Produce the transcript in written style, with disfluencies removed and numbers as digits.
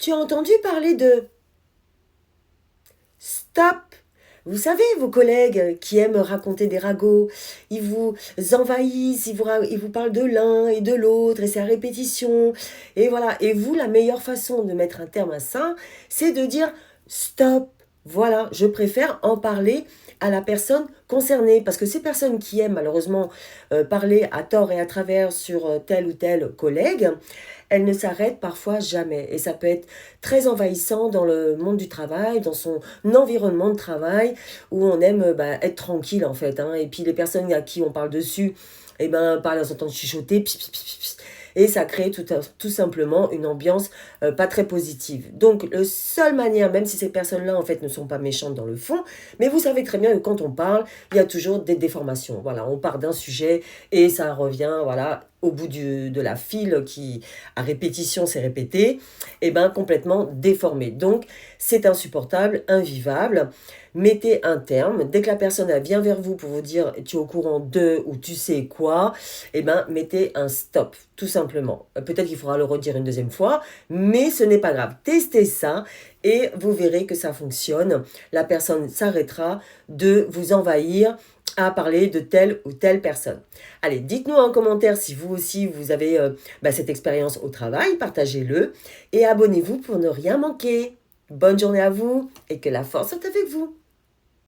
Tu as entendu parler de stop? Vous savez, vos collègues qui aiment raconter des ragots, ils vous envahissent, ils vous parlent de l'un et de l'autre, et c'est à répétition. Et voilà. Et vous, la meilleure façon de mettre un terme à ça, c'est de dire stop. Voilà, je préfère en parler à la personne concernée. Parce que ces personnes qui aiment malheureusement parler à tort et à travers sur tel ou tel collègue, elles ne s'arrêtent parfois jamais. Et ça peut être très envahissant dans le monde du travail, dans son environnement de travail, où on aime être tranquille en fait. Hein. Et puis les personnes à qui on parle dessus, eh ben, par les entendre chuchoter, pss, pss, pss, pss, et ça crée tout simplement une ambiance pas très positive. Donc, la seule manière, même si ces personnes-là, en fait, ne sont pas méchantes dans le fond, mais vous savez très bien que quand on parle, il y a toujours des déformations. Voilà, on part d'un sujet et ça revient, voilà, au bout de la file qui, à répétition, s'est répété, et ben complètement déformé. Donc, c'est insupportable, invivable. Mettez un terme. Dès que la personne elle vient vers vous pour vous dire tu es au courant de ou tu sais quoi, eh ben mettez un stop, tout simplement. Peut-être qu'il faudra le redire une deuxième fois, mais ce n'est pas grave. Testez ça et vous verrez que ça fonctionne. La personne s'arrêtera de vous envahir à parler de telle ou telle personne. Allez, dites-nous en commentaire si vous aussi vous avez cette expérience au travail, partagez-le et abonnez-vous pour ne rien manquer. Bonne journée à vous et que la force soit avec vous.